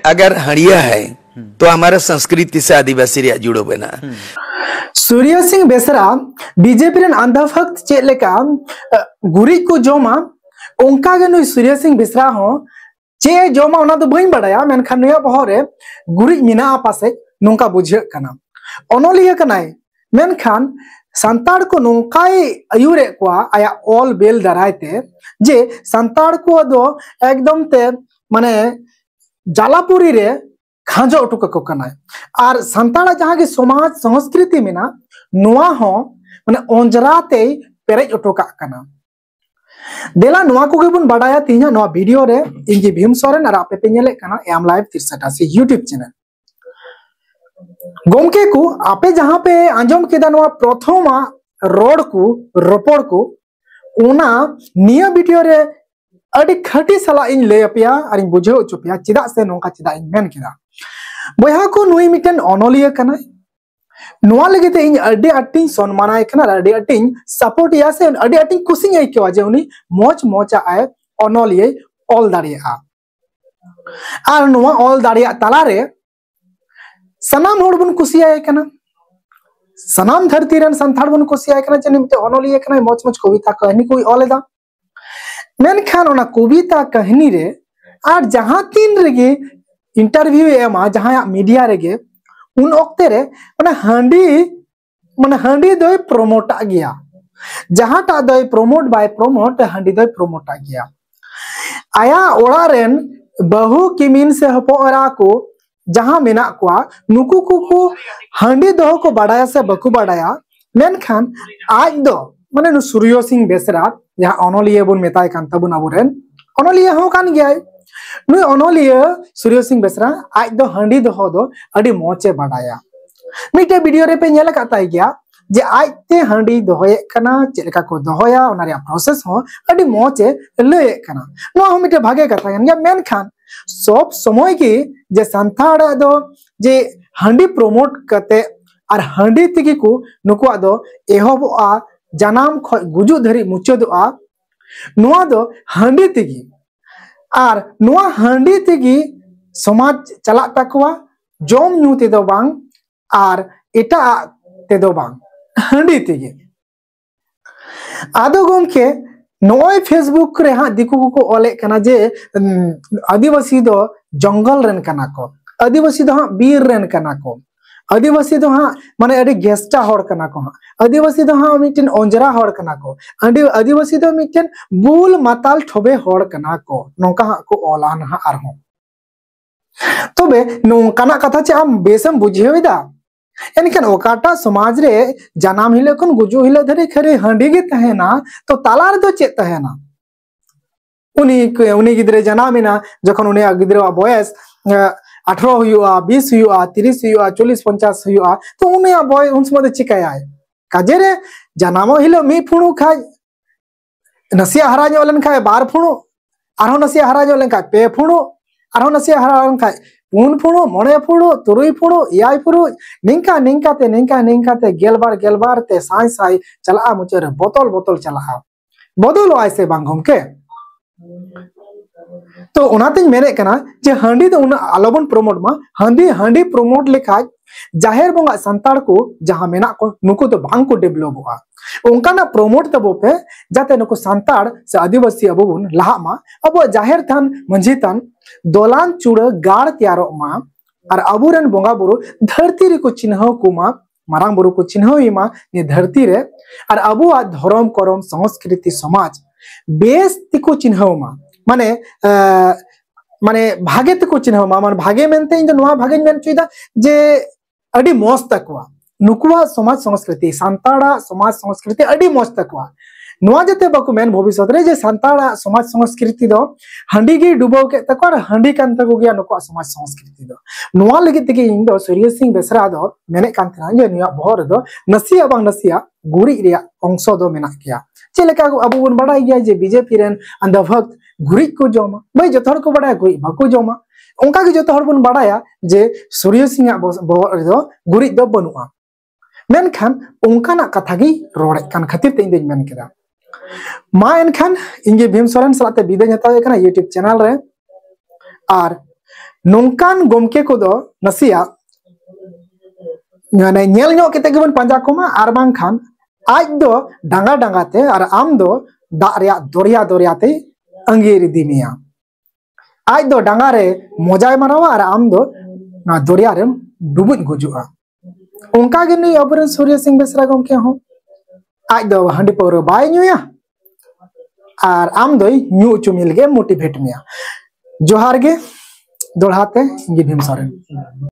अगर हड़िया है तो हमारा संस्कृति से आदिवासी रे जुड़ो बना। सूर्य सिंह बेसरा बीजेपी रेन अंधभक्त चेक लेका गुरी को जोमा उनका के नुई सूर्य सिंह बेसरा हो चे जोमा उना तो बई बड़ाया मेनखान नुया बहरे गुरी मिना पासे नोंका बुझे कना ओनोलिया कनाय मेनखान संताड़ को नोंकाई अयुरे को आया ऑल बेल दरायते जे संताड़ को दो एकदम ते माने जालापुरी रे खांजो उठुक को कनाय और संताड़ा जहां की समाज संस्कृति में ना नुआ हो माने ओंजराते पेरेज उठुका कना देला नुआ को गेबुन बड़ाया तीना नुआ वीडियो रे इंजी भीम सोरेन और आपे पे नेले कना एम लाइव 63 से यूट्यूब चैनल गोमके को आपे जहां पे आंजम केदा नुआ प्रथम रोड को रोपड़ को उना निया वीडियो रे अड़ी खटी सला इन ले पिया और इन बुझे चुपिया चिदा से नोंका चिदा इन मेन केदा बया को नुई मिटन ओनोलिया कना नुआ लगते इन अड़ी अटिंग सम्मानाय कना अड़ी अटिंग सपोर्ट या से अड़ी अटिंग कुसिंग आई के जे उनी मोच मोचा आय ओनोलिया ऑल दाड़िया और नुआ ऑल दाड़िया तला रे सनाम होड़ बन कुसिया कना सनाम धरती रन संथाड़ बन कुसिया कना जे निमते ओनोलिया कना मोच मोच कविता कहनी कोई ऑलेदा मेनखान ओना कविता कहनी रे और जहां तीन रेगे इंटरव्यू एमा जहां मीडिया रेगे उन ओक्ते रे माने हांडी दोय प्रमोट आ गया जहां टा दोय प्रमोट बाय प्रमोट हांडी दोय प्रमोट आ गया आया ओड़ा रेन बहु किमिन से हपोरा को जहां मेना को नुकु को हांडी दो को बड़ाया से बकु बड़ाया मेनखान आज दो माने नु सूर्य सिंह बेसरा या ओनोलिया बुन मेताय कान तबुन अबुरेन ओनोलिया हो कान गया नुई ओनोलिया सूर्य सिंह बेसरा आज दो हांडी दो अड़ी मोचे बड़ाया मिटे वीडियो रे पे नेला काताय गया जे आज ते हांडी दोहये कना चेलका को दोहया ओना रे प्रोसेस हो अड़ी मोचे लय कना नो हम मिटे भागे कथा गया मेन खान सब समय की जे संथाड़ा दो जे हांडी प्रमोट करते और हांडी तिगी को नुकुआ दो एहोबआ जनाम ख गुजु धरी मुचदआ नुआ दो हांडी तिगी और नुआ हांडी तिगी समाज चला तकवा जोम न्यू ते दो बांग और एटा ते दो बांग हांडी तिगी आदो गोमके नोय फेसबुक रे हां दिकु को ओले कना जे आदिवासी दो जंगल रेन कना को आदिवासी दो हां बीर रेन कना को आदिवासी दो हां माने अडी गेस्टा होड़ कना को आदिवासी दो हां मिटन ओंजरा होड़ कना को आदिवासी दो मिटन बुल माताल ठोबे होड़ कना को नोका को ओलान हा आरहो तबे नोकाना कथा चे आम बेसम बुझेविदा एनकन ओकाटा समाज रे जनाम हिले खन गुजु हिले धरे खरे हांडी गे तहेना तो तालार दो चे तहेना उनी गिदरे जनामिना जखन उनी गिदरे बयस 18 हुआ 20 हुआ 30 हुआ 40 50 हुआ तो उनी बॉय उन समय चिकाया काजे रे जनामो हिले मी फुणु खाय नसिया हरा जोलन खाय बार फुणु आरो नसिया हरा जोलन खाय पे फुणु आरो नसिया हरा जोलन खाय पुन फुणु मोणे फुणु तुरुई फुणु याय फुणु निंका ते गेलबार ते साई साई चला मुचेर बोतल चला बदल ऐसे बांगम के तो उनाते मेरे कना जे हांडी तो उना आलोबन प्रमोट मा हांडी प्रमोट लेखा जाहिर बंगा संताड़ को जहां मेना को नुको तो बांग को डेवलप हुआ उनका ना प्रमोट तबो पे जाते नुको संताड़ से आदिवासी अबुन लाहा मा अब जाहिर थान मंझी थान दोलान चूड़ गाड़ त्यारो मा और अबुरन बंगा बुरु धरती रे को चिन्ह को मा मारांग बुरु को चिन्ह मा ने धरती रे और अबुआ धर्म करम संस्कृति समाज बेस तिको चिन्ह मा माने भागे तक चिन्ह मान भागे मेनते इन नुआ भागे मेन चुदा जे अडी मोस तकवा नुकुआ समाज संस्कृति संताड़ा समाज संस्कृति अडी मोस तकवा नुआ जते बकु मेन भविष्य रे जे संताड़ा समाज संस्कृति दो हांडी गे डुबो के तक हांडी कान तक गया नुकुआ समाज संस्कृति दो नुआ लगे तके इन दो सूर्य सिंह बेसरा दो मेने कांतना जे नुआ बहर दो नसिया बांग नसिया गुरी रे अंश दो मेना किया चेलेका अब बन बड़ा गया जे बीजेपी रेन अंधभक्त गुरी को जोमा भाई जोथर को बड़ा गुरी बाको जोमा उनका के जोथर बन बड़ाया जे सूर्य सिंह बहर दो गुरी दो बनुआ मेनखान उनका ना कथा गी रोड़े कान खातिर ते इंदे मेन केदा मा एनखान इंगे भीम सोरेन सलाते बिदाय हतावे कना यूट्यूब चैनल रे और नोंकान गोमके को दो नसिया माने नेल ᱧᱚᱜ केते गेबन पांजा कोमा आर बांग खान आज दो डांगा डांगाते और आम दो दाग रिया दरिया दरियाते अंगीर इदी मिया आज दो डांगा रे मोजाय मारावा और आम दो ना दरिया रे डुबुज गुजुआ उनका गे नी अबरन सूर्य सिंह बेसरा गोमके हो आज दो हांडी पौरो बाय ᱧᱩᱭᱟ और आम दो ᱧᱩ चुमिल गे मोटिवेट मिया जोहार गे दोड़ाते गे भीम सोरेन।